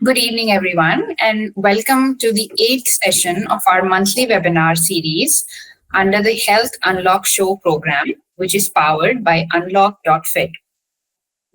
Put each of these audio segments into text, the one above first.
Good evening, everyone, and welcome to the eighth session of our monthly webinar series under the Health Unlock Show program, which is powered by Unlock.fit.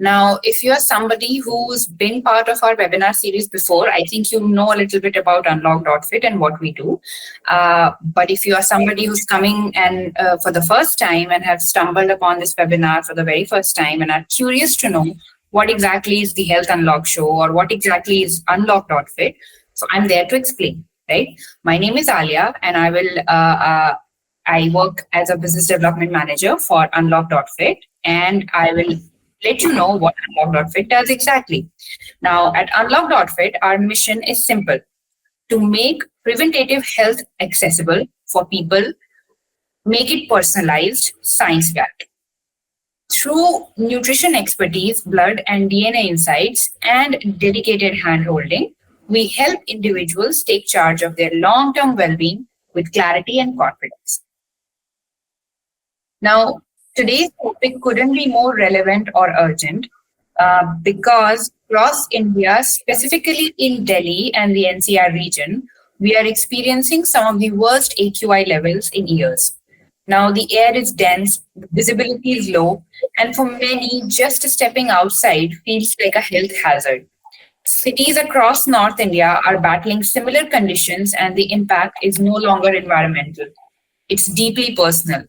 Now, if you're somebody who's been part of our webinar series before, I think you know a little bit about Unlock.fit and what we do. But if you are somebody who's coming and for the first time and have stumbled upon this webinar for the very first time and are curious to know what exactly is the Health Unlock Show or what exactly is Unlock.fit, so I'm there to explain, right? My name is Alia, and I work as a business development manager for Unlock.fit, and I will let you know what Unlock.fit does exactly. Now, at Unlock.fit, our mission is simple: to make preventative health accessible for people, make it personalized, science-backed. Through nutrition expertise, blood and DNA insights, and dedicated hand-holding, we help individuals take charge of their long-term well-being with clarity and confidence. Now, today's topic couldn't be more relevant or urgent because across India, specifically in Delhi and the NCR region, we are experiencing some of the worst AQI levels in years. Now, the air is dense, visibility is low, and for many, just stepping outside feels like a health hazard. Cities across North India are battling similar conditions, and the impact is no longer environmental. It's deeply personal.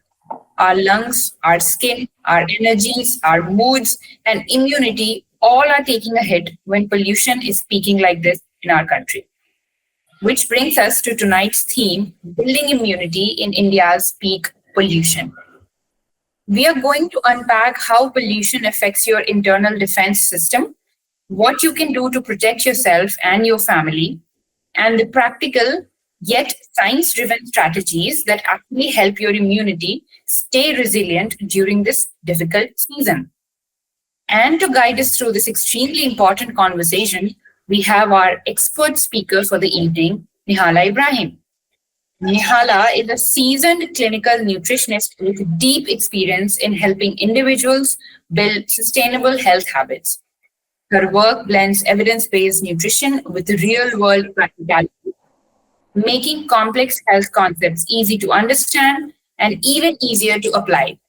Our lungs, our skin, our energies, our moods, and immunity all are taking a hit when pollution is peaking like this in our country. Which brings us to tonight's theme, building immunity in India's peak pollution. We are going to unpack how pollution affects your internal defense system, what you can do to protect yourself and your family, and the practical yet science-driven strategies that actually help your immunity stay resilient during this difficult season. And to guide us through this extremely important conversation, we have our expert speaker for the evening, Nihala Ibrahim. Nihala is a seasoned clinical nutritionist with deep experience in helping individuals build sustainable health habits. Her work blends evidence-based nutrition with real-world practicality, making complex health concepts easy to understand and even easier to apply.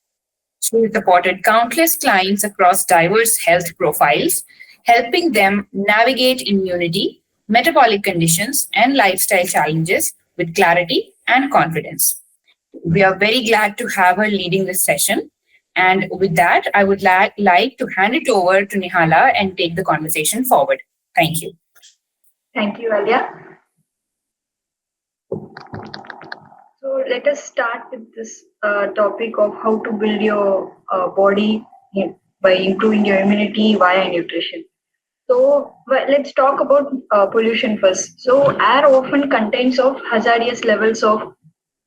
She has supported countless clients across diverse health profiles, helping them navigate immunity, metabolic conditions, and lifestyle challenges with clarity and confidence. We are very glad to have her leading this session. And with that, I would like to hand it over to Nihala and take the conversation forward. Thank you. Thank you, Alia. So let us start with this topic of how to build your body by improving your immunity via nutrition. So let's talk about pollution first. So air often contains of hazardous levels of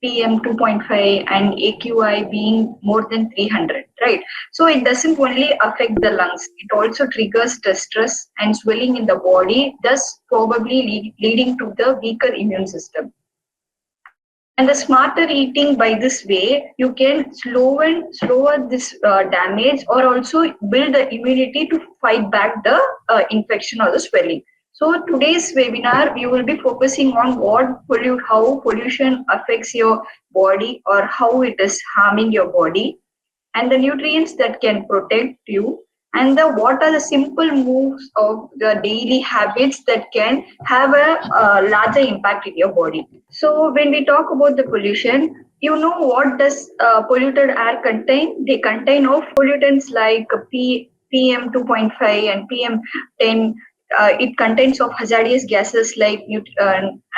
PM 2.5 and AQI being more than 300, right? So it doesn't only affect the lungs, it also triggers stress and swelling in the body, thus probably leading to the weaker immune system. And the smarter eating by this way, you can slower this damage or also build the immunity to fight back the infection or the swelling. So today's webinar, we will be focusing on how pollution affects your body or how it is harming your body, and the nutrients that can protect you, and what are the simple moves of the daily habits that can have a larger impact in your body. So when we talk about the pollution, you know what does polluted air contain? They contain of pollutants like PM 2.5 and PM 10. It contains of hazardous gases like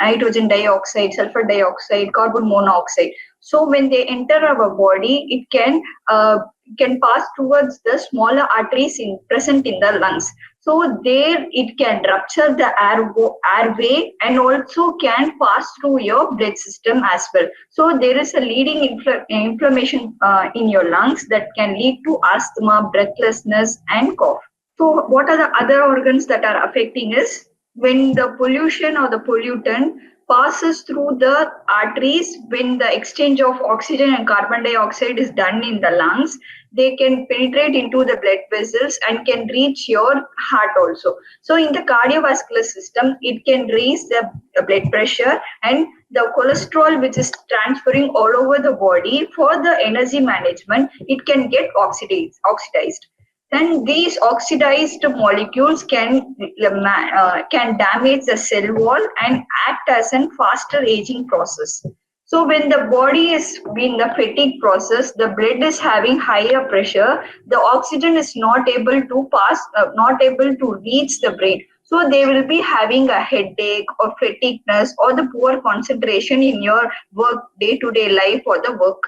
nitrogen dioxide, sulfur dioxide, carbon monoxide. So when they enter our body, it can pass towards the smaller arteries present in the lungs. So there it can rupture the airway and also can pass through your blood system as well. So there is a leading inflammation in your lungs that can lead to asthma, breathlessness, and cough. So what are the other organs that are affecting is when the pollution or the pollutant passes through the arteries. When the exchange of oxygen and carbon dioxide is done in the lungs, they can penetrate into the blood vessels and can reach your heart also. So in the cardiovascular system, it can raise the blood pressure and the cholesterol, which is transferring all over the body for the energy management. It can get oxidized. Then these oxidized molecules can damage the cell wall and act as a faster aging process. So when the body is in the fatigue process, the blood is having higher pressure. The oxygen is not able to pass, not able to reach the brain. So they will be having a headache or fatigueness or the poor concentration in your work, day-to-day life or the work.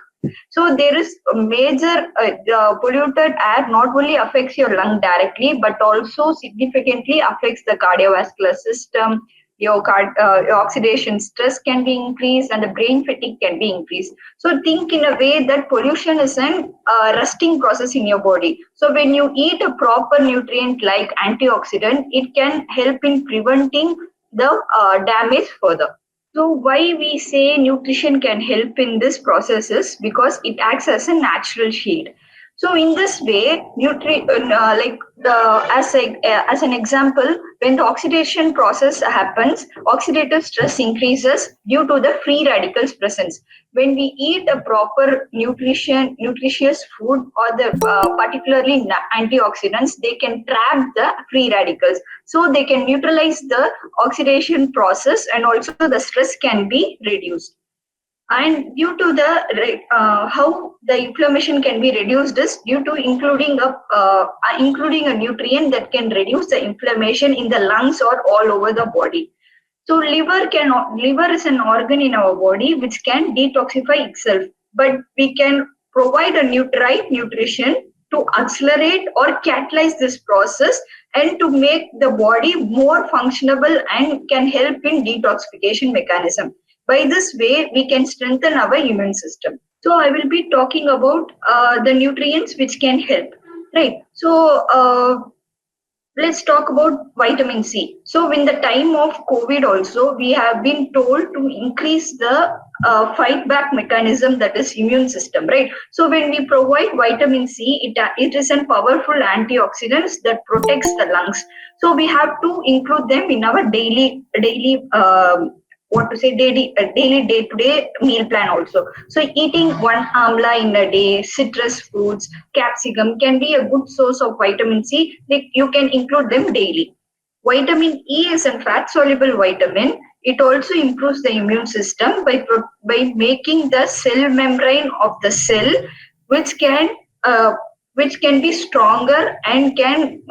So there is a major polluted air not only affects your lung directly, but also significantly affects the cardiovascular system. Your oxidation stress can be increased and the brain fatigue can be increased. So think in a way that pollution is an rusting process in your body. So when you eat a proper nutrient like antioxidant, it can help in preventing the damage further. So why we say nutrition can help in this process is because it acts as a natural shield. So in this way, like as an example, when the oxidation process happens, oxidative stress increases due to the free radicals presence. When we eat a proper nutritious food or the particularly antioxidants, they can trap the free radicals. So they can neutralize the oxidation process and also the stress can be reduced. And due to the how the inflammation can be reduced is due to including a nutrient that can reduce the inflammation in the lungs or all over the body. So liver is an organ in our body which can detoxify itself, but we can provide right nutrition to accelerate or catalyze this process and to make the body more functionable and can help in detoxification mechanism. By this way, we can strengthen our immune system. So I will be talking about the nutrients which can help. Right. So let's talk about vitamin C. So in the time of COVID also, we have been told to increase the fight back mechanism, that is immune system, right? So when we provide vitamin C, it is a powerful antioxidant that protects the lungs. So we have to include them in our daily daily day-to-day meal plan also. So eating one amla in a day, citrus fruits, capsicum can be a good source of vitamin C. Like you can include them daily. Vitamin E is a fat soluble vitamin. It also improves the immune system by making the cell membrane of the cell, which can uh, which can be stronger and can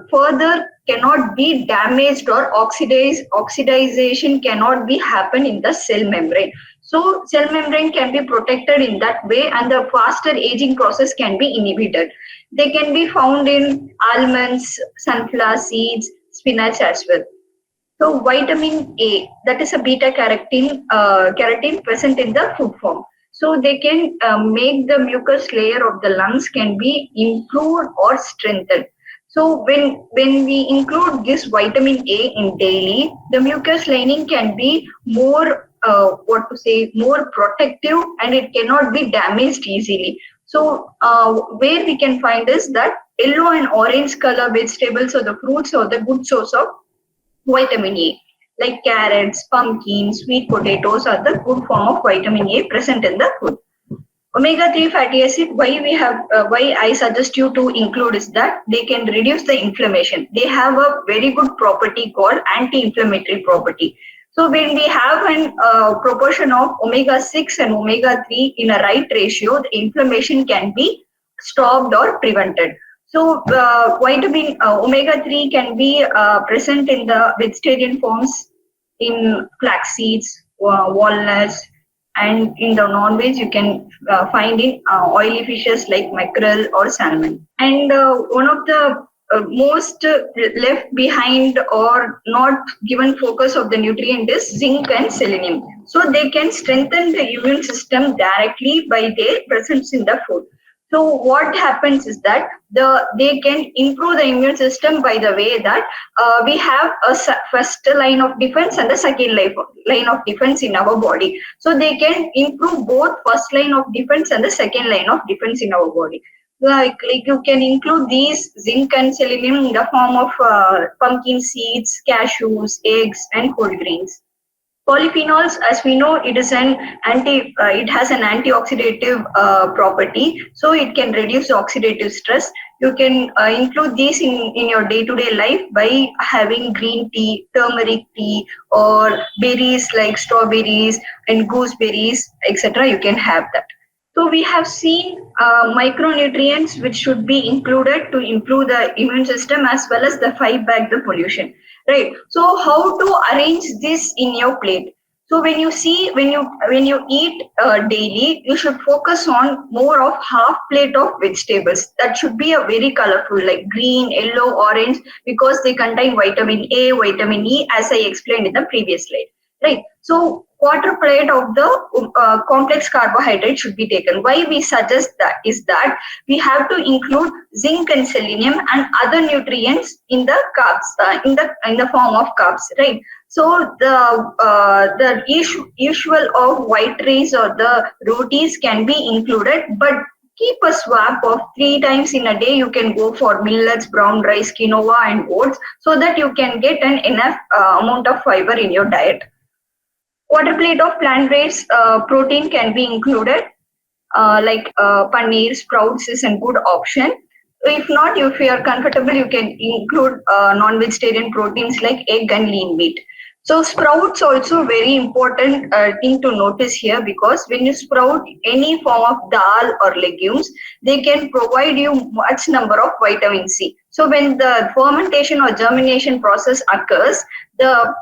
further cannot be damaged or oxidization cannot be happen in the cell membrane. So cell membrane can be protected in that way and the faster aging process can be inhibited. They can be found in almonds, sunflower seeds, spinach as well. So vitamin A, that is a beta carotene present in the food form. So they can make the mucus layer of the lungs can be improved or strengthened. So when we include this vitamin A in daily, the mucus lining can be more more protective and it cannot be damaged easily. So where we can find is that yellow and orange color vegetables or the fruits are the good source of vitamin A. Like carrots, pumpkins, sweet potatoes are the good form of vitamin A present in the food. Omega-3 fatty acid, why I suggest you to include is that they can reduce the inflammation. They have a very good property called anti-inflammatory property. So when we have an proportion of omega-6 and omega-3 in a right ratio, the inflammation can be stopped or prevented. So vitamin omega-3 can be present in the vegetarian forms in flax seeds, walnuts, and in the non-veg you can find in oily fishes like mackerel or salmon. And one of the most left behind or not given focus of the nutrient is zinc and selenium. So they can strengthen the immune system directly by their presence in the food. So what happens is that they can improve the immune system by the way that we have a first line of defense and the second line of defense in our body. So they can improve both first line of defense and the second line of defense in our body. Like you can include these zinc and selenium in the form of pumpkin seeds, cashews, eggs, and whole grains. Polyphenols, as we know, it has an antioxidative property, so it can reduce oxidative stress. You can include these in your day-to-day life by having green tea, turmeric tea, or berries like strawberries and gooseberries, etc. You can have that. So we have seen micronutrients which should be included to improve the immune system as well as the fight back the pollution. Right. So how to arrange this in your plate? So when you eat daily, you should focus on more of half plate of vegetables. That should be a very colorful, like green, yellow, orange, because they contain vitamin A, vitamin E, as I explained in the previous slide. Right. So quarter plate of the complex carbohydrate should be taken. Why we suggest that is that we have to include zinc and selenium and other nutrients in the carbs, in the form of carbs, right? So the usual of white rice or the rotis can be included, but keep a swap of 3 times in a day. You can go for millets, brown rice, quinoa, and oats, so that you can get an enough amount of fiber in your diet. Quarter plate of plant-based protein can be included, like paneer, sprouts is a good option. If not, if you are comfortable, you can include non-vegetarian proteins like egg and lean meat. So sprouts also very important thing to notice here, because when you sprout any form of dal or legumes, they can provide you much number of vitamin C. So when the fermentation or germination process occurs, the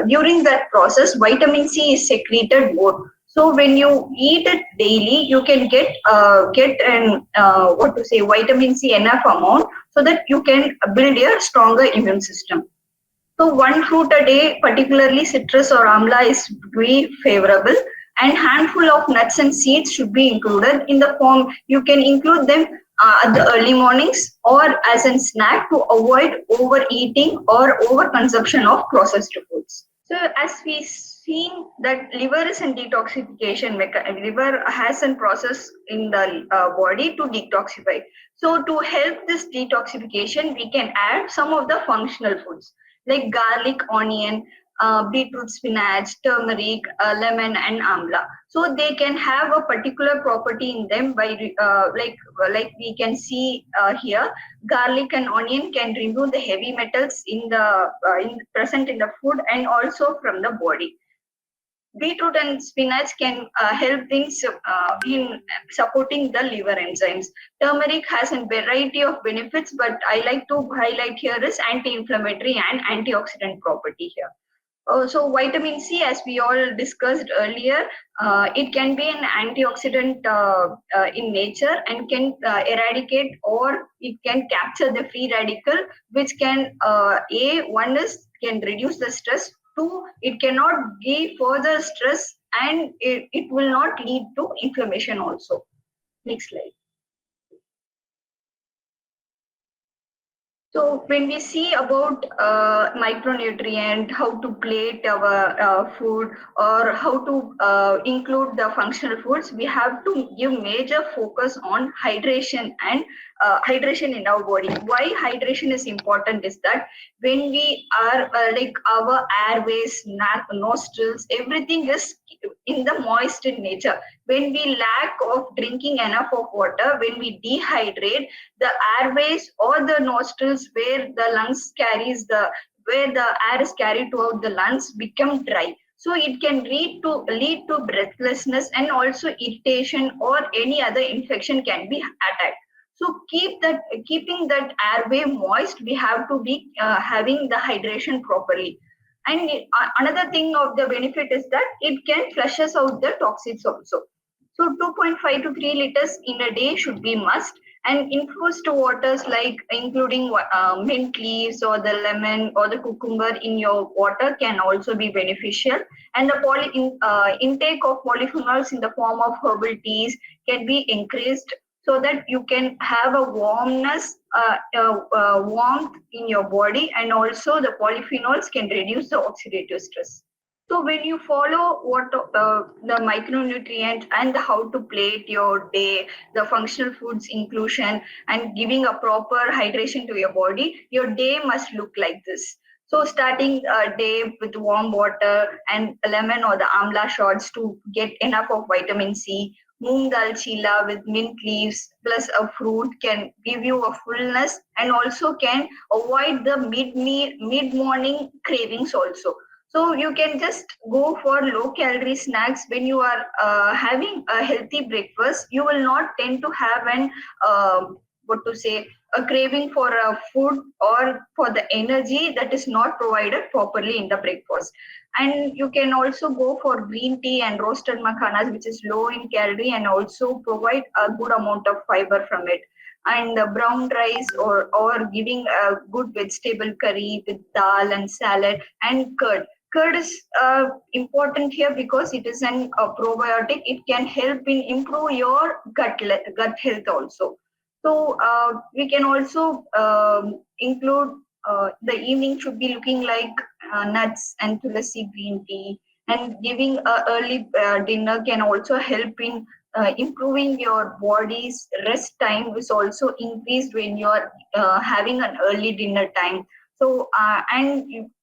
during that process, vitamin C is secreted more. So when you eat it daily, you can get an what to say vitamin C enough amount, so that you can build a stronger immune system. So one fruit a day, particularly citrus or amla, is very favorable. And handful of nuts and seeds should be included in the form. You can include them at the early mornings or as a snack to avoid overeating or overconsumption of processed foods. So as we seen that liver is in detoxification, liver has a process in the body to detoxify. So to help this detoxification, we can add some of the functional foods like garlic, onion, beetroot, spinach, turmeric, lemon, and amla. So they can have a particular property in them by like we can see here. Garlic and onion can remove the heavy metals present in the food and also from the body. Beetroot and spinach can help in supporting the liver enzymes. Turmeric has a variety of benefits, but I like to highlight here is anti-inflammatory and antioxidant property here. So vitamin C, as we all discussed earlier, it can be an antioxidant in nature and can eradicate, or it can capture the free radical, which can one is can reduce the stress. Two, it cannot give further stress, and it will not lead to inflammation also. Next slide. So when we see about micronutrient, how to plate our food, or how to include the functional foods, we have to give major focus on hydration and hydration in our body. Why hydration is important is that when we are like our airways, nostrils, everything is in the moist in nature. When we lack of drinking enough of water, when we dehydrate, the airways or the nostrils where the lungs carries the where the air is carried throughout the lungs become dry, so it can lead to breathlessness, and also irritation or any other infection can be attacked. So keeping that airway moist, we have to be having the hydration properly. And another thing of the benefit is that it can flushes out the toxins also. So 2.5 to 3 liters in a day should be must. And infused waters like including mint leaves or the lemon or the cucumber in your water can also be beneficial. And the intake of polyphenols in the form of herbal teas can be increased. so that you can have a warmth in your body, and also the polyphenols can reduce the oxidative stress. So when you follow what the micronutrients and how to plate your day, the functional foods inclusion, and giving a proper hydration to your body, your day must look like this. So starting a day with warm water and lemon or the amla shots to get enough of vitamin C. Moong dal chila with mint leaves plus a fruit can give you a fullness, and also can avoid the mid morning cravings also. So you can just go for low calorie snacks when you are having a healthy breakfast. You will not tend to have an what to say a craving for a food or for the energy that is not provided properly in the breakfast. And you can also go for green tea and roasted makhanas, which is low in calorie and also provide a good amount of fiber from it. And the brown rice, or giving a good vegetable curry with dal and salad and curd. Curd is important here because it is an probiotic. It can help in improve your gut health also. So we can also include the evening should be looking like nuts and tulsi green tea, and giving a early dinner can also help in improving your body's rest time, which also increased when you are having an early dinner time. So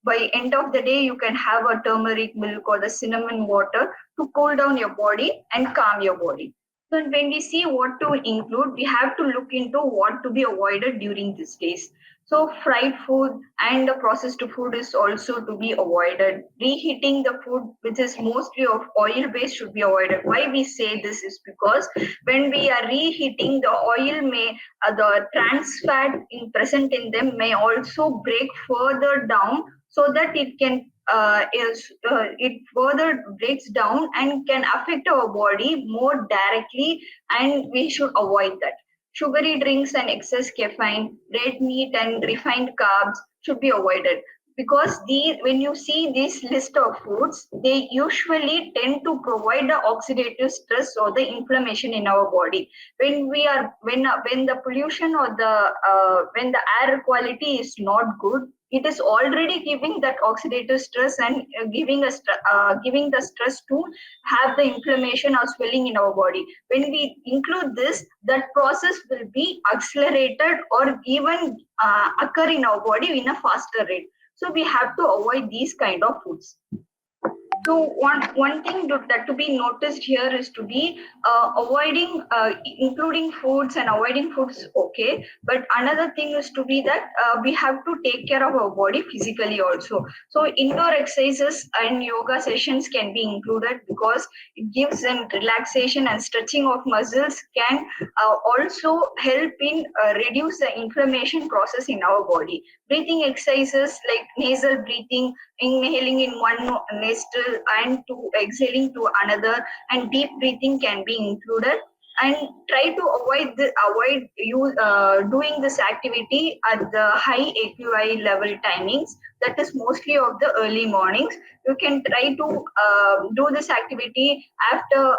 by end of the day, you can have a turmeric milk or the cinnamon water to cool down your body and calm your body. So when we see what to include, we have to look into what to be avoided during these days. So fried food and the processed food is also to be avoided. Reheating the food, which is mostly of oil based, should be avoided. Why we say this is because when we are reheating, the oil may the trans fat in present in them may also break further down, so that it further breaks down and can affect our body more directly, and we should avoid that. Sugary drinks and excess caffeine, red meat and refined carbs should be avoided, because when you see this list of foods, they usually tend to provide the oxidative stress or the inflammation in our body. When the pollution or when the air quality is not good, it is already giving that oxidative stress and giving the stress to have the inflammation or swelling in our body. When we include this, that process will be accelerated or even occur in our body in a faster rate. So we have to avoid these kind of foods. So one thing that to be noticed here is to be avoiding including foods and avoiding foods, okay. But another thing is to be that we have to take care of our body physically also. So indoor exercises and yoga sessions can be included, because it gives them relaxation, and stretching of muscles can also help in reduce the inflammation process in our body. Breathing exercises like nasal breathing, inhaling in one nostril and to exhaling to another, and deep breathing can be included. And try to avoid you doing this activity at the high AQI level timings. That is mostly of the early mornings. You can try to do this activity after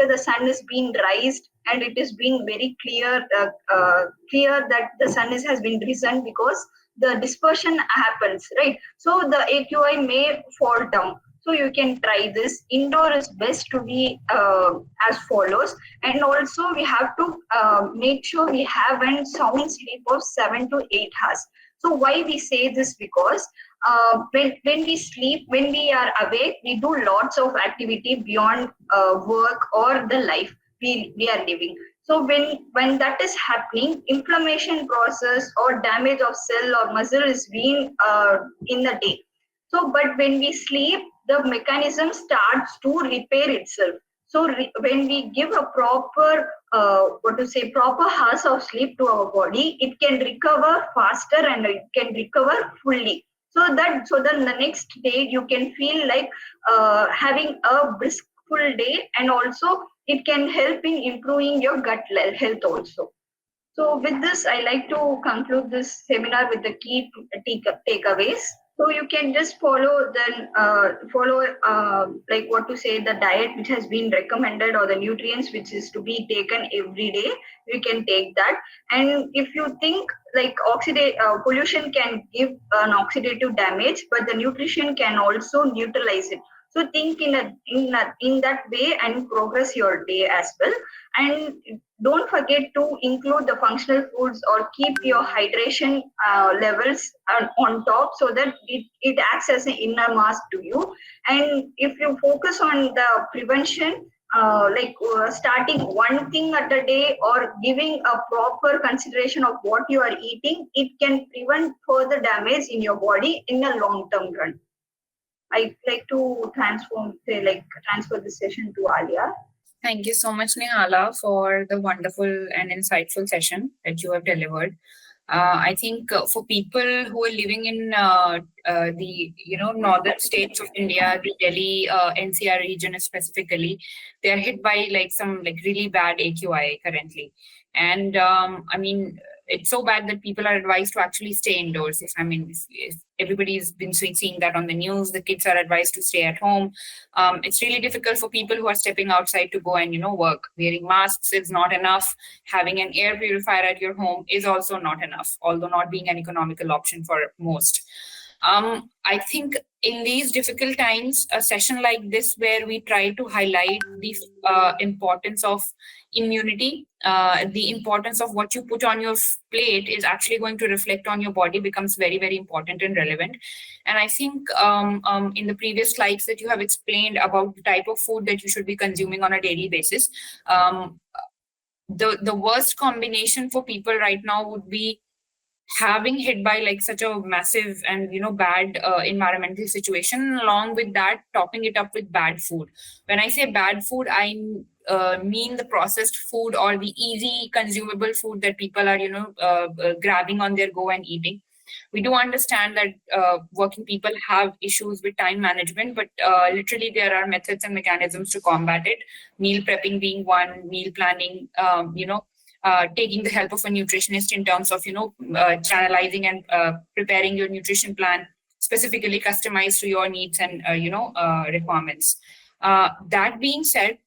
the sun is being raised and it is being very clear that the sun has been risen, because the dispersion happens, right? So the AQI may fall down. So you can try this. Indoor is best to be as follows. And also we have to make sure we have a sound sleep of 7 to 8 hours. So why we say this? Because when we sleep, when we are awake, we do lots of activity beyond work or the life we are living. So when that is happening, inflammation process or damage of cell or muscle is being in the day. So, but when we sleep, the mechanism starts to repair itself. So, when we give a proper hours of sleep to our body, it can recover faster and it can recover fully. So then the next day you can feel like having a brisk full day, and also it can help in improving your gut health also. So with this, I like to conclude this seminar with the key takeaways. So you can just follow like what to say, the diet which has been recommended, or the nutrients which is to be taken every day. You can take that. And if you think like pollution can give an oxidative damage, but the nutrition can also neutralize it. So think in that way and progress your day as well. And don't forget to include the functional foods, or keep your hydration levels on top, so that it acts as an inner mask to you. And if you focus on the prevention, starting one thing at a day, or giving a proper consideration of what you are eating, it can prevent further damage in your body in a long term run. I like to transfer the session to Alia. Thank you so much, Nihala, for the wonderful and insightful session that you have delivered. I think for people who are living in the northern states of India, the Delhi NCR region specifically, they are hit by like some like really bad AQI currently, and I mean it's so bad that people are advised to actually stay indoors. If everybody's been seeing that on the news, the kids are advised to stay at home. It's really difficult for people who are stepping outside to go and work. Wearing masks is not enough. Having an air purifier at your home is also not enough, although not being an economical option for most. I think in these difficult times, a session like this, where we try to highlight the importance of immunity, the importance of what you put on your plate is actually going to reflect on your body, becomes very, very important and relevant. And I think in the previous slides that you have explained about the type of food that you should be consuming on a daily basis, the worst combination for people right now would be having hit by like such a massive and bad environmental situation, along with that topping it up with bad food. When I say bad food, I mean the processed food or the easy consumable food that people are grabbing on their go and eating. We do understand that working people have issues with time management, but literally there are methods and mechanisms to combat it. Meal prepping being one, meal planning, taking the help of a nutritionist in terms of channelizing and preparing your nutrition plan specifically customized to your needs and requirements. That being said,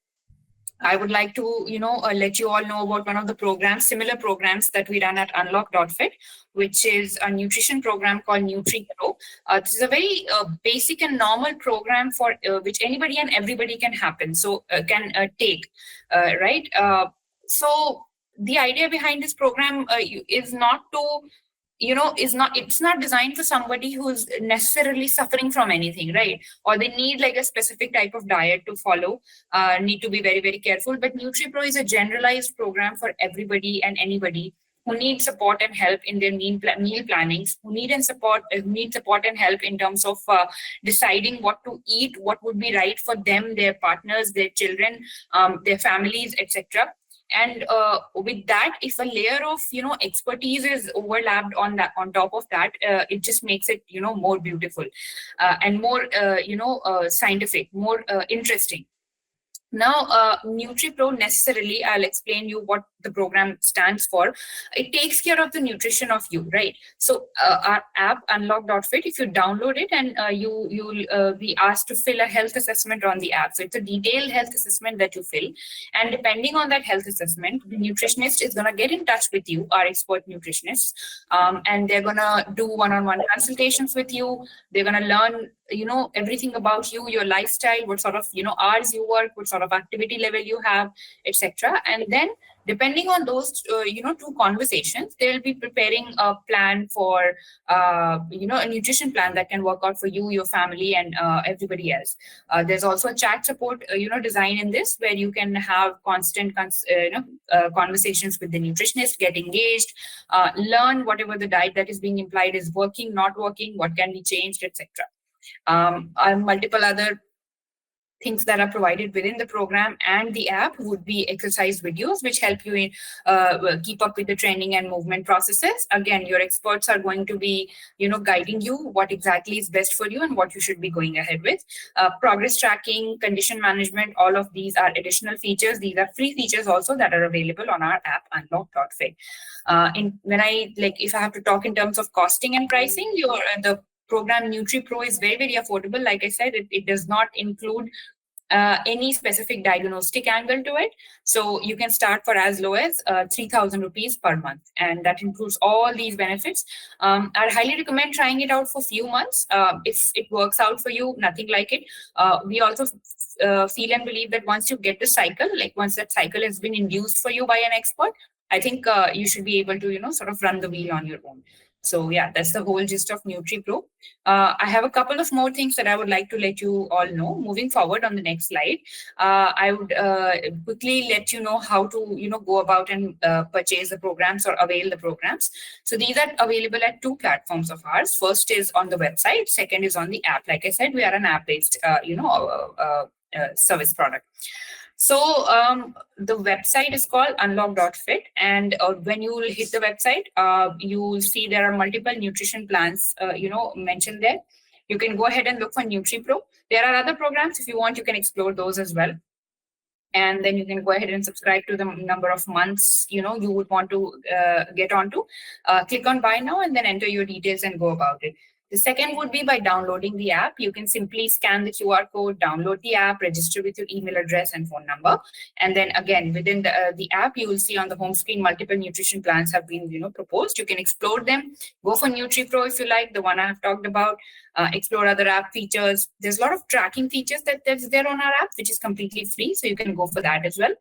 I would like to, let you all know about one of the programs, similar programs that we run at Unlock.fit, which is a nutrition program called NutriPro. This is a very basic and normal program for which anybody and everybody can take, right? So the idea behind this program is not to it's not designed for somebody who's necessarily suffering from anything, right? Or they need like a specific type of diet to follow, need to be very, very careful. But NutriPro is a generalized program for everybody and anybody who need support and help in their meal plannings, who need support and help in terms of deciding what to eat, what would be right for them, their partners, their children, their families, etc. And with that, if a layer of expertise is overlapped on top of that, it just makes it more beautiful and more scientific, more interesting. Now, NutriPro necessarily, I'll explain you what the program stands for. It takes care of the nutrition of you, right? So our app, Unlock.fit, if you download it, and you'll be asked to fill a health assessment on the app. So it's a detailed health assessment that you fill. And depending on that health assessment, the nutritionist is going to get in touch with you, our expert nutritionist, and they're going to do one-on-one consultations with you. They're going to learn everything about you, your lifestyle, what sort of hours you work, what sort of activity level you have, etc. And then depending on those two conversations, they'll be preparing a plan for a nutrition plan that can work out for you, your family, and everybody else. There's also a chat support design in this, where you can have constant conversations with the nutritionist, get engaged, learn whatever the diet that is being implied is working, not working, what can be changed, etc. Multiple other things that are provided within the program and the app would be exercise videos, which help you keep up with the training and movement processes. Again, your experts are going to be, guiding you what exactly is best for you and what you should be going ahead with. Progress tracking, condition management, all of these are additional features. These are free features also that are available on our app, Unlock.fit. If I have to talk in terms of costing and pricing, the program NutriPro is very, very affordable. Like I said, it does not include any specific diagnostic angle to it. So you can start for as low as 3,000 rupees per month. And that includes all these benefits. I highly recommend trying it out for a few months. If it works out for you, nothing like it. We also feel and believe that once you get the cycle, like once that cycle has been induced for you by an expert, I think you should be able to, sort of run the wheel on your own. So yeah, that's the whole gist of NutriPro. I have a couple of more things that I would like to let you all know. Moving forward on the next slide, I would quickly let you know how to, go about and purchase the programs or avail the programs. So these are available at two platforms of ours. First is on the website. Second is on the app. Like I said, we are an app-based, service product. So the website is called unlock.fit, and when you will hit the website, you will see there are multiple nutrition plans, mentioned there. You can go ahead and look for NutriPro. There are other programs. If you want, you can explore those as well. And then you can go ahead and subscribe to the number of months you would want to get onto. Click on buy now and then enter your details and go about it. The second would be by downloading the app. You can simply scan the QR code, download the app, register with your email address and phone number. And then again, within the app, you will see on the home screen, multiple nutrition plans have been, proposed. You can explore them. Go for NutriPro if you like, the one I have talked about. Explore other app features. There's a lot of tracking features that's there on our app, which is completely free. So you can go for that as well.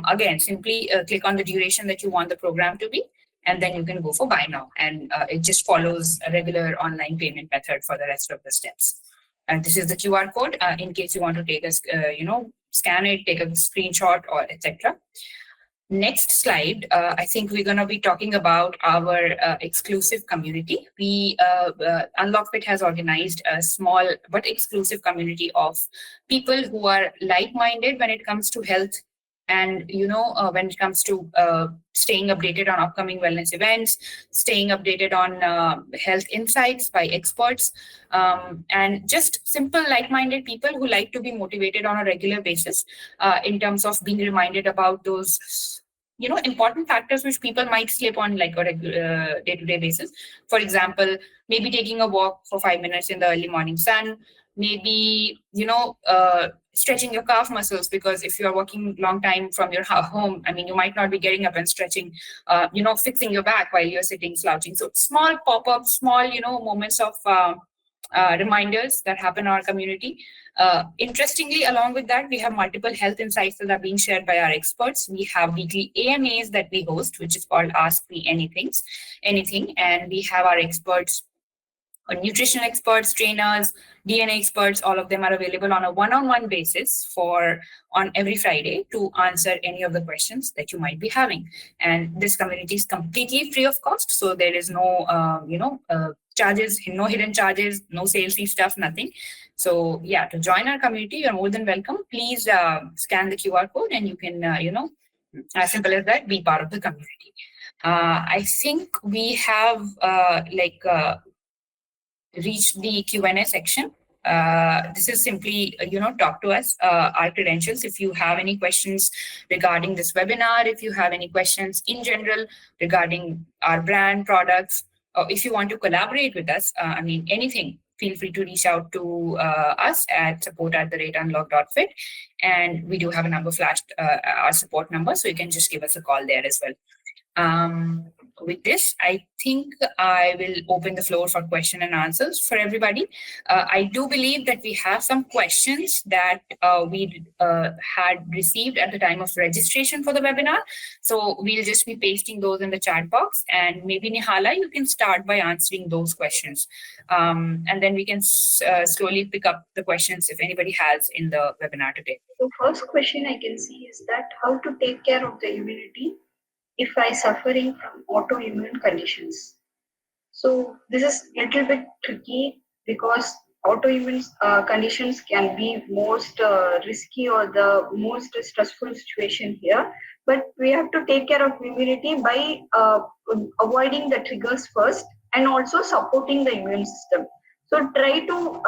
Again, simply click on the duration that you want the program to be, and then you can go for buy now. And it just follows a regular online payment method for the rest of the steps. And this is the QR code in case you want to take a, scan it, take a screenshot or etc. Next slide, I think we're going to be talking about our exclusive community. We UnlockFit has organized a small but exclusive community of people who are like-minded when it comes to health, and when it comes to staying updated on upcoming wellness events, staying updated on health insights by experts, and just simple like-minded people who like to be motivated on a regular basis in terms of being reminded about those important factors which people might slip on like on a day-to-day basis. For example, maybe taking a walk for 5 minutes in the early morning sun, maybe stretching your calf muscles, because if you're working long time from your home, I mean, you might not be getting up and stretching, fixing your back while you're sitting slouching. So small pop-up, small moments of reminders that happen in our community. Interestingly, along with that, we have multiple health insights that are being shared by our experts. We have weekly AMAs that we host, which is called Ask Me Anything, and we have our experts, nutrition experts, trainers, DNA experts. All of them are available on a one-on-one basis on every Friday to answer any of the questions that you might be having. And this community is completely free of cost, so there is no charges, no hidden charges, no salesy stuff, nothing. So yeah, to join our community, you're more than welcome. Please scan the QR code and you can, as simple as that, be part of the community. I think we have reached the Q&A section. This is simply, talk to us, our credentials. If you have any questions regarding this webinar, if you have any questions in general regarding our brand, products, or if you want to collaborate with us, anything, feel free to reach out to us at support@unlock.fit. And we do have a number flashed, our support number, so you can just give us a call there as well. With this, I think I will open the floor for question and answers for everybody. I do believe that we have some questions that we had received at the time of registration for the webinar. So we'll just be pasting those in the chat box, and maybe Nihala, you can start by answering those questions. And then we can slowly pick up the questions if anybody has in the webinar today. The first question I can see is that how to take care of the immunity if I suffering from autoimmune conditions. So this is a little bit tricky because autoimmune conditions can be most risky or the most stressful situation here. But we have to take care of immunity by avoiding the triggers first and also supporting the immune system. So try to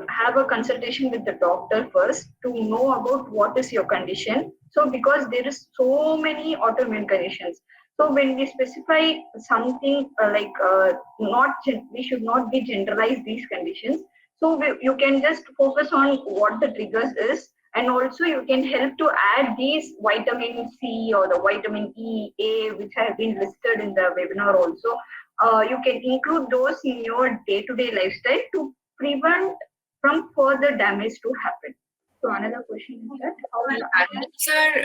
have a consultation with the doctor first to know about what is your condition. So because there is so many autoimmune conditions. So when we specify something we should not be generalize these conditions. So you can just focus on what the triggers is, and also you can help to add these vitamin C or the vitamin E, A, which have been listed in the webinar also. You can include those in your day-to-day lifestyle to prevent from further damage to happen. So another question is that how Well,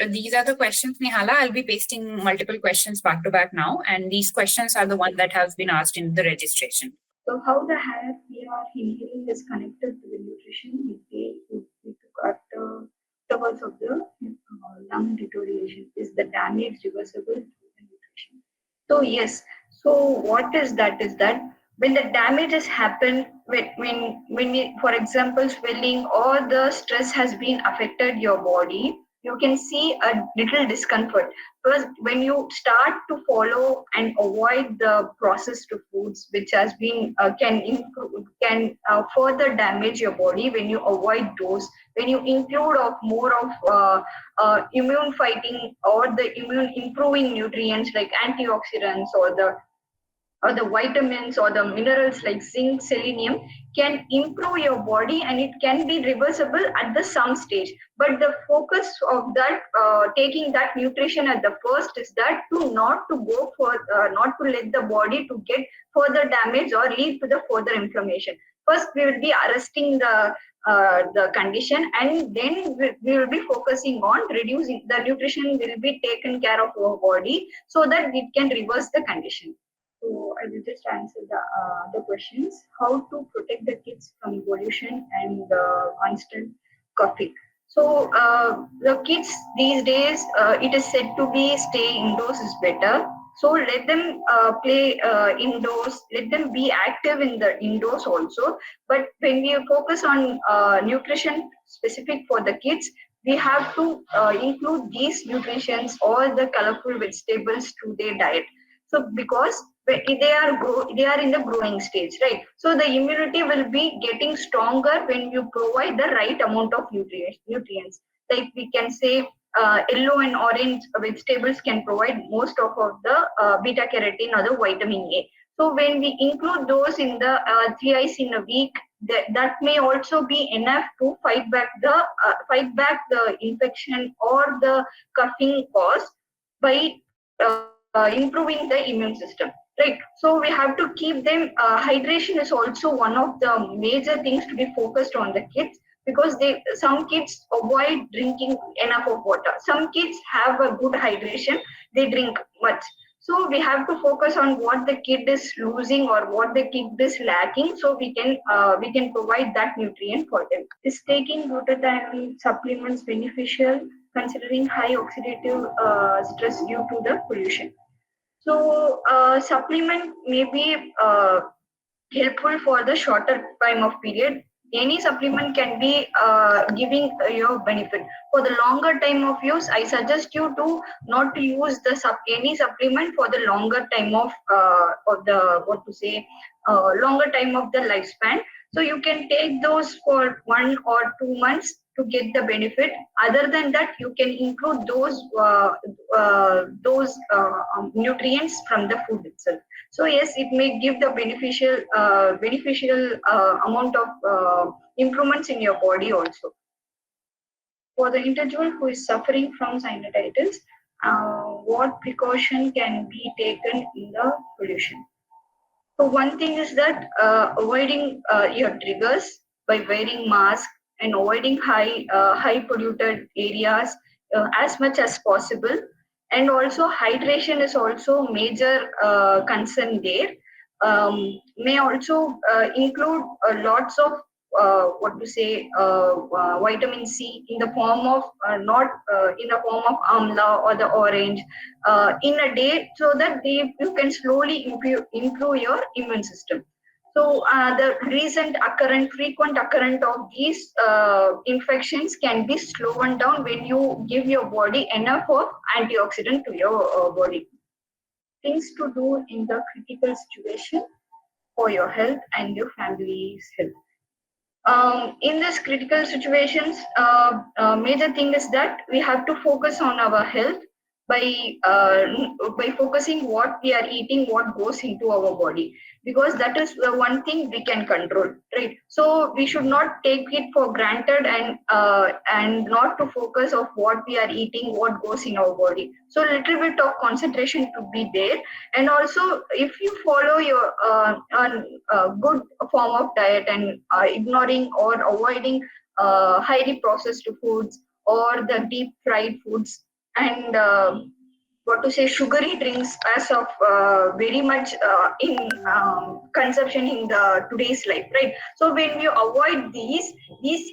the these are the questions, Nihala. I'll be pasting multiple questions back to back now, and these questions are the one that has been asked in the registration. So how the hair PR inhaling is connected to the nutrition we took at the intervals of the lung deterioration. Is the damage reversible through the nutrition? So yes. So what is that? Is that when the damage has happened, for example, swelling or the stress has been affected your body, you can see a little discomfort. Because when you start to follow and avoid the processed foods, which has been can further damage your body, when you avoid those, when you include of more of immune fighting or the immune improving nutrients like antioxidants or the vitamins or the minerals like zinc, selenium can improve your body, and it can be reversible at the some stage. But the focus of that taking that nutrition at the first is that to not to go for not to let the body to get further damage or lead to the further inflammation. First, we will be arresting the condition, and then we will be focusing on reducing the nutrition will be taken care of our body so that it can reverse the condition. So I will just answer the questions. How to protect the kids from pollution and constant coughing. So the kids these days, it is said to be stay indoors is better. So let them play indoors. Let them be active in the indoors also. But when we focus on nutrition specific for the kids, we have to include these nutritions or the colorful vegetables to their diet. So because they are in the growing stage, right? So the immunity will be getting stronger when you provide the right amount of nutrients. Like we can say, yellow and orange vegetables can provide most of the beta carotene or the vitamin A. So when we include those in the 3 in a week, that may also be enough to fight back the infection or the coughing cause by improving the immune system, right? So we have to keep them. Hydration is also one of the major things to be focused on the kids, because some kids avoid drinking enough of water. Some kids have a good hydration; they drink much. So we have to focus on what the kid is losing or what the kid is lacking, so we can provide that nutrient for them. Is taking glutathione supplements beneficial considering high oxidative stress due to the pollution? So supplement may be helpful for the shorter time of period. Any supplement can be giving your benefit. For the longer time of use, I suggest you to not to use any supplement for the longer time of the longer time of the lifespan. So you can take those for 1 or 2 months to get the benefit. Other than that, you can include those nutrients from the food itself. So yes, it may give the beneficial amount of improvements in your body also. For the individual who is suffering from sinusitis, what precaution can be taken in the pollution? So one thing is that avoiding your triggers by wearing mask and avoiding high polluted areas as much as possible, and also hydration is also major concern there. May also include lots of vitamin C in the form of not in the form of amla or the orange in a day, so that you can slowly improve your immune system. So the frequent occurrence of these infections can be slowed down when you give your body enough of antioxidant to your body. Things to do in the critical situation for your health and your family's health. In this critical situations, major thing is that we have to focus on our health. by by focusing what we are eating, what goes into our body, because that is the one thing we can control, right? So we should not take it for granted, and not to focus of what we are eating, what goes in our body. So little bit of concentration to be there. And also, if you follow your good form of diet, and ignoring or avoiding highly processed foods or the deep fried foods, and what to say, sugary drinks as of very much in consumption in the today's life, right? So when you avoid these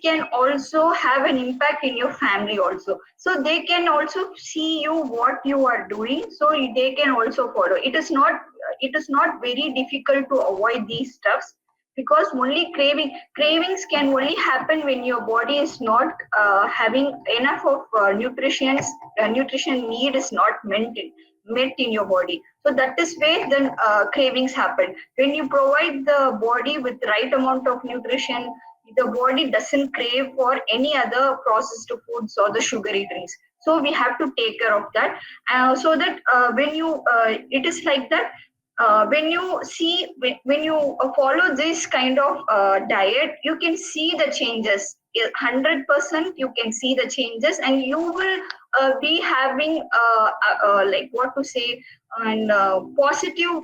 can also have an impact in your family also, so they can also see you what you are doing, so they can also follow. It is not very difficult to avoid these stuffs, because only cravings can only happen when your body is not having enough of nutrition need is not met in your body. So that is where then cravings happen. When you provide the body with right amount of nutrition, the body doesn't crave for any other processed foods or the sugary drinks. So we have to take care of that, so that when you it is like that, when you see, when you follow this kind of diet, you can see the changes. 100% you can see the changes, and you will be having like what to say, and positive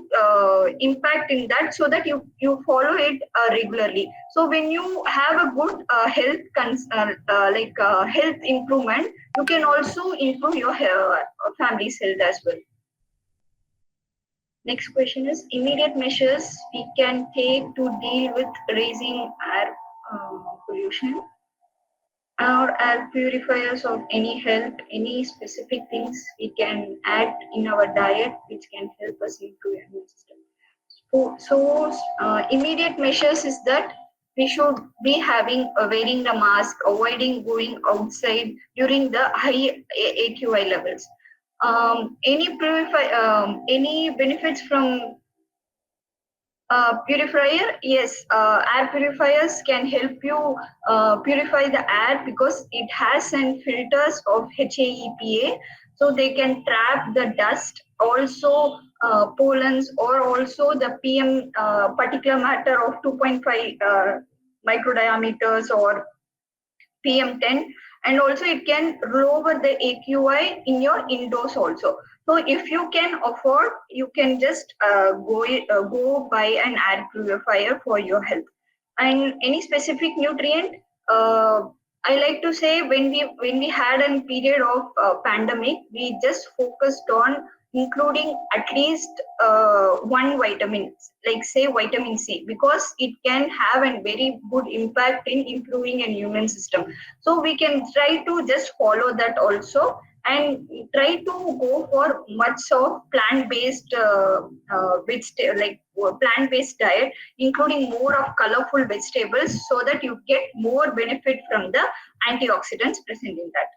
impact in that, so that you follow it regularly. So when you have a good health improvement, you can also improve your family's health as well. Next question is immediate measures we can take to deal with raising air pollution, or air purifiers of any help, any specific things we can add in our diet which can help us improve our immune system. So immediate measures is that we should be having wearing the mask, avoiding going outside during the high AQI levels. Any benefits from purifier? Yes, air purifiers can help you purify the air, because it has and filters of HAEPA, so they can trap the dust, also pollens, or also the PM particular matter of 2.5 microdiameters, or PM10, and also it can lower the AQI in your indoors also. So if you can afford, you can just go buy an air purifier for your health. And any specific nutrient, I like to say, when we had a period of pandemic, we just focused on including at least one vitamin, like say vitamin C, because it can have a very good impact in improving an immune system. So we can try to just follow that also, and try to go for much of plant-based plant-based diet, including more of colorful vegetables, so that you get more benefit from the antioxidants present in that.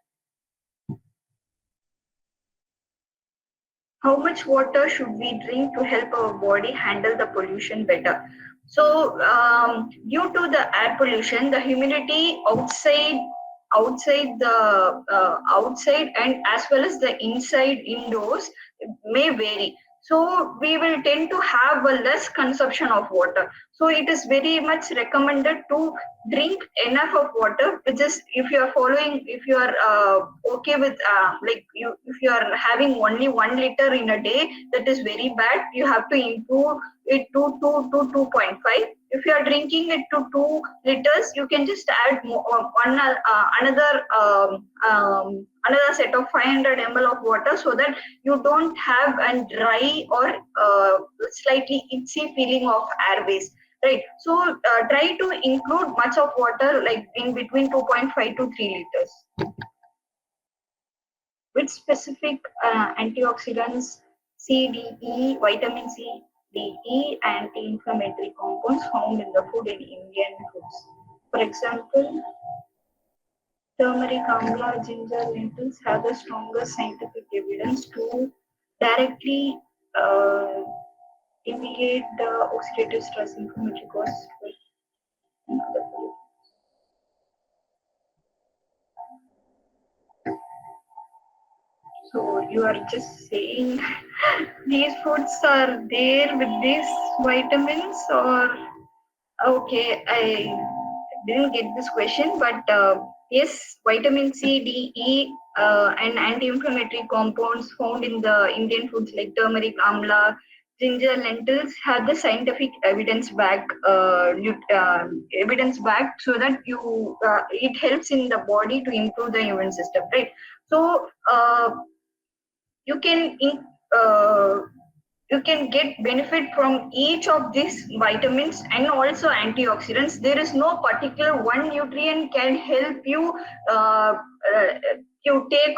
How much water should we drink to help our body handle the pollution better? So, due to the air pollution, the humidity outside and as well as the inside indoors may vary. So we will tend to have a less consumption of water. So it is very much recommended to drink enough of water, which is, if you are following, if you are okay with if you are having only 1 liter in a day, that is very bad. You have to improve it to 2.5. If you are drinking it to 2 liters, you can just add another set of 500 ml of water, so that you don't have a dry or slightly itchy feeling of airways. Right. So try to include much of water, like in between 2.5 to 3 liters. With specific antioxidants, C, D, E, vitamin C, D, E, anti-inflammatory compounds found in the food in Indian foods. For example, turmeric, amla, ginger, lentils have the strongest scientific evidence to directly alleviate the oxidative stress inflammatory causes. So you are just saying these foods are there with these vitamins, or okay, I didn't get this question, but yes, vitamin C, D, E, and anti-inflammatory compounds found in the Indian foods like turmeric, amla, ginger, lentils have the scientific evidence back, so that it helps in the body to improve the immune system, right? So you can in, uh, you can get benefit from each of these vitamins and also antioxidants. There is no particular one nutrient can help you uh, you take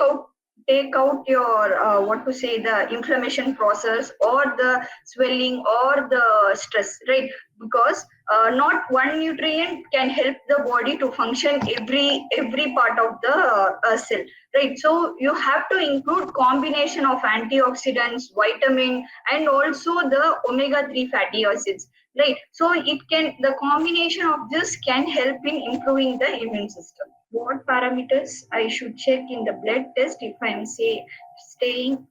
out your what to say, the inflammation process or the swelling or the stress, right? Because not one nutrient can help the body to function every part of the cell, right? So you have to include combination of antioxidants, vitamin, and also the omega-3 fatty acids, right? So the combination of this can help in improving the immune system. What parameters I should check in the blood test if I'm staying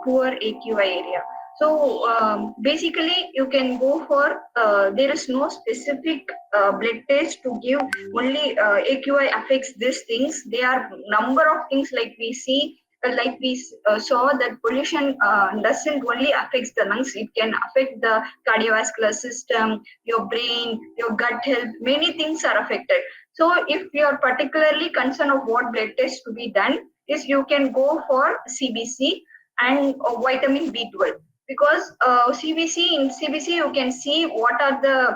poor AQI area? So basically, you can go for there is no specific blood test to give only AQI affects these things. There are number of things like we see. Saw that pollution doesn't only affects the lungs; it can affect the cardiovascular system, your brain, your gut health. Many things are affected. So if you are particularly concerned of what blood test to be done, is you can go for CBC and vitamin B12, because CBC you can see what are the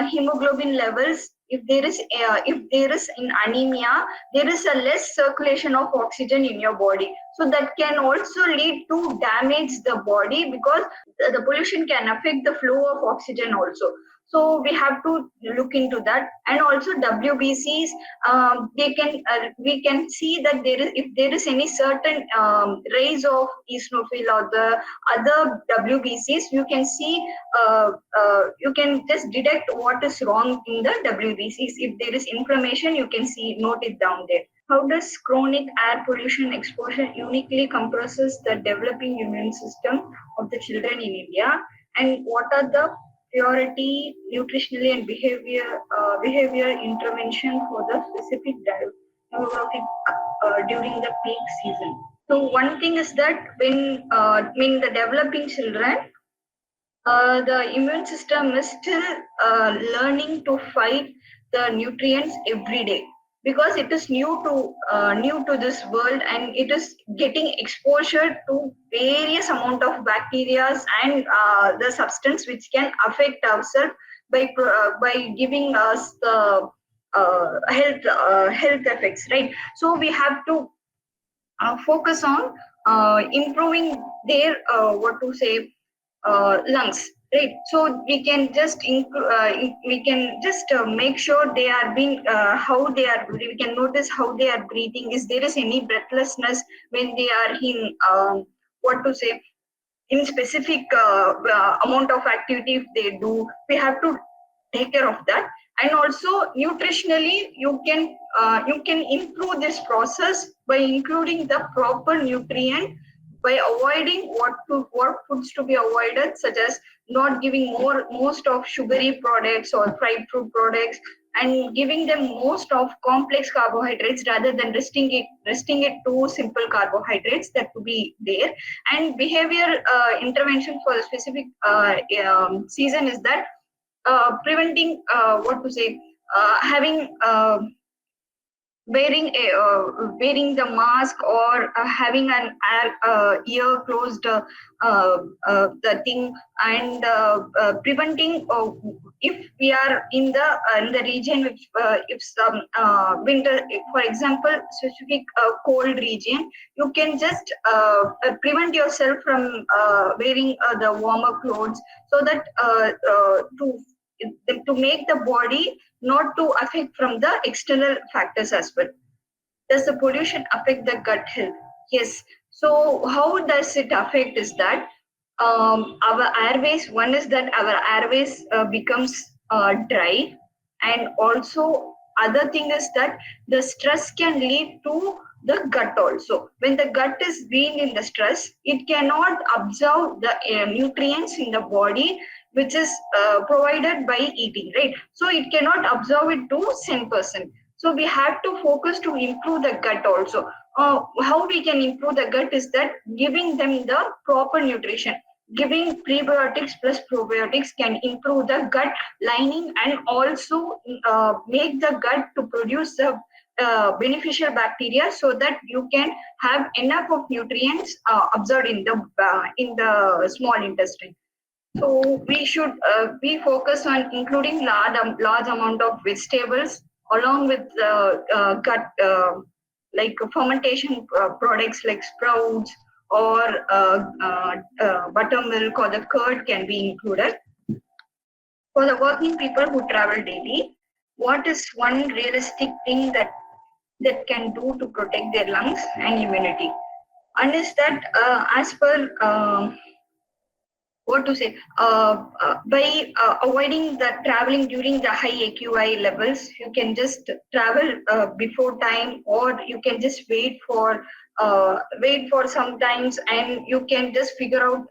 hemoglobin levels. If there is in anemia, there is a less circulation of oxygen in your body, so that can also lead to damage the body, because the pollution can affect the flow of oxygen also. So we have to look into that. And also WBCs, we can see that if there is any certain rise of eosinophil or the other WBCs, you can just detect what is wrong in the WBCs. If there is inflammation, you can note it down there. How does chronic air pollution exposure uniquely compresses the developing immune system of the children in India? And what are the priority nutritionally and behavior intervention for the specific demographic during the peak season? So one thing is that when the developing children, the immune system is still learning to fight the nutrients every day, because it is new to this world, and it is getting exposure to various amount of bacteria and the substance which can affect ourselves by giving us the health effects, right? So we have to focus on improving their what to say, lungs, right? So we can just make sure they are being how they are, we can notice how they are breathing. Is there is any breathlessness when they are in what to say, in specific amount of activity if they do, we have to take care of that. And also nutritionally, you can improve this process by including the proper nutrient, by avoiding what foods to be avoided, such as not giving most of sugary products or fried food products, and giving them most of complex carbohydrates rather than resting it to simple carbohydrates that could be there. And behavior intervention for the specific season is that preventing what to say, having wearing the mask, or having an ear closed the thing, and preventing if we are in the region which if some winter, for example specific cold region, you can just prevent yourself from wearing the warmer clothes, so that to make the body not to affect from the external factors as well. Does the pollution affect the gut health? Yes. So how does it affect is that our airways, one is that our airways becomes dry, and also other thing is that the stress can lead to the gut also. When the gut is being in the stress, it cannot absorb the nutrients in the body which is provided by eating, right? So it cannot absorb it to 100%. So we have to focus to improve the gut also. How we can improve the gut is that giving them the proper nutrition. Giving prebiotics plus probiotics can improve the gut lining and also make the gut to produce the beneficial bacteria so that you can have enough of nutrients absorbed in the small intestine. So we should we focus on including large amount of vegetables along with gut like fermentation products like sprouts or buttermilk or the curd can be included. For the working people who travel daily, what is one realistic thing that can do to protect their lungs and immunity? And is that as per what to say by avoiding the traveling during the high AQI levels, you can just travel before time, or you can just wait for some times, and you can just figure out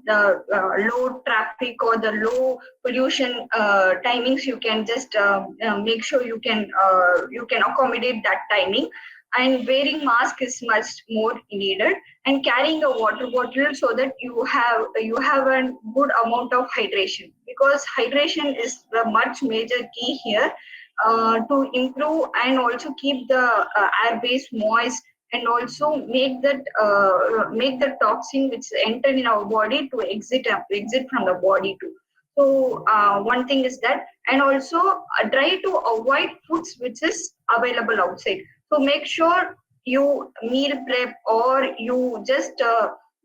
the low traffic or the low pollution timings. You can just make sure you can accommodate that timing, and wearing mask is much more needed, and carrying a water bottle so that you have a good amount of hydration, because hydration is the much major key here to improve and also keep the airbase moist, and also make the toxin which enter in our body to exit from the body too. So one thing is that, and also try to avoid foods which is available outside. So make sure you meal prep, or you just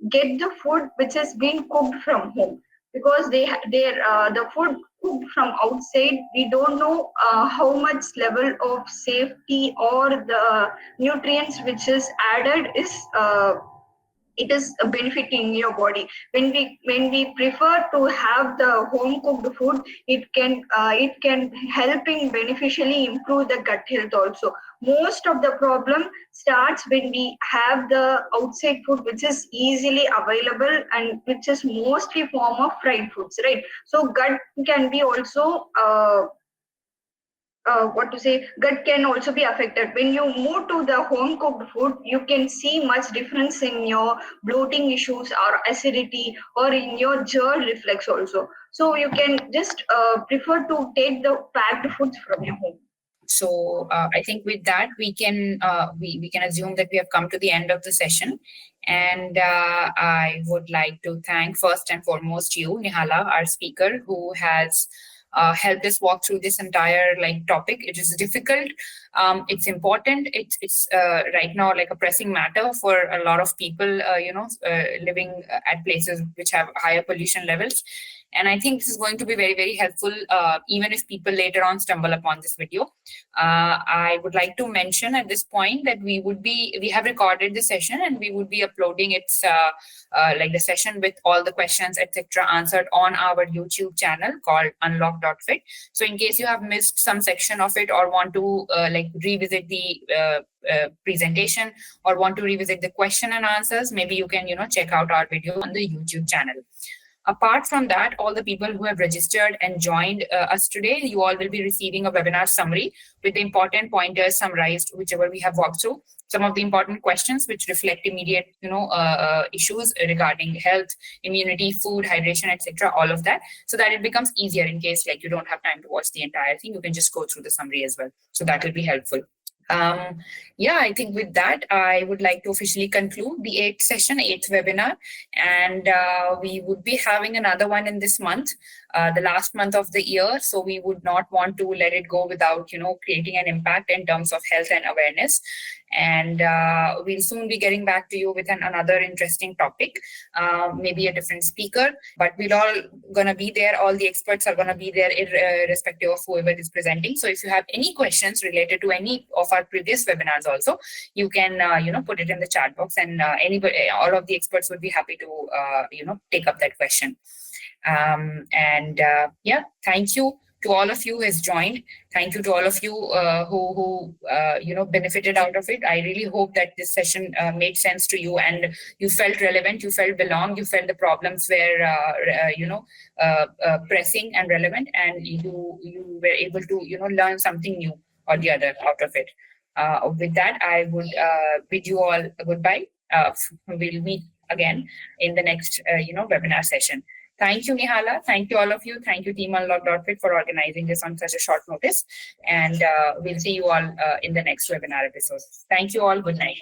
get the food which has been cooked from home, because the food cooked from outside, we don't know how much level of safety or the nutrients which is added is it is benefiting your body. When we prefer to have the home cooked food, it can help in beneficially improve the gut health also. Most of the problem starts when we have the outside food which is easily available and which is mostly form of fried foods, right? So gut can be also what to say, gut can also be affected. When you move to the home cooked food, you can see much difference in your bloating issues or acidity, or in your jaw reflex also. So you can just prefer to take the packed foods from your home. So I think with that we can assume that we have come to the end of the session, and I would like to thank first and foremost you, Nihala, our speaker, who has helped us walk through this entire topic. It is difficult. It's important. It's right now like a pressing matter for a lot of people, living at places which have higher pollution levels. And I think this is going to be very, very helpful, even if people later on stumble upon this video. I would like to mention at this point that we have recorded the session, and we would be uploading its the session with all the questions, etc., answered on our YouTube channel called unlock.fit. So in case you have missed some section of it, or want to revisit the presentation, or want to revisit the question and answers, maybe you can check out our video on the YouTube channel. Apart from that, all the people who have registered and joined us today, you all will be receiving a webinar summary with the important pointers summarized, whichever we have walked through. Some of the important questions which reflect immediate, issues regarding health, immunity, food, hydration, etc. All of that, so that it becomes easier in case you don't have time to watch the entire thing. You can just go through the summary as well. So that will be helpful. I think with that, I would like to officially conclude the eighth webinar, and we would be having another one in this month, the last month of the year. So we would not want to let it go without, creating an impact in terms of health and awareness. And we'll soon be getting back to you with another interesting topic, maybe a different speaker, but we're all going to be there. All the experts are going to be there, irrespective of whoever is presenting. So if you have any questions related to any of our previous webinars also, you can, put it in the chat box, and all of the experts would be happy to, take up that question. Thank you to all of you who has joined. Thank you to all of you who benefited out of it. I really hope that this session made sense to you and you felt relevant, you felt belonged, you felt the problems were pressing and relevant, and you were able to learn something new or the other out of it. With that, I would bid you all a goodbye. We'll meet again in the next webinar session. Thank you, Nihala. Thank you, all of you. Thank you, Team Unlock.fit, for organizing this on such a short notice. And we'll see you all in the next webinar episode. Thank you all. Good night.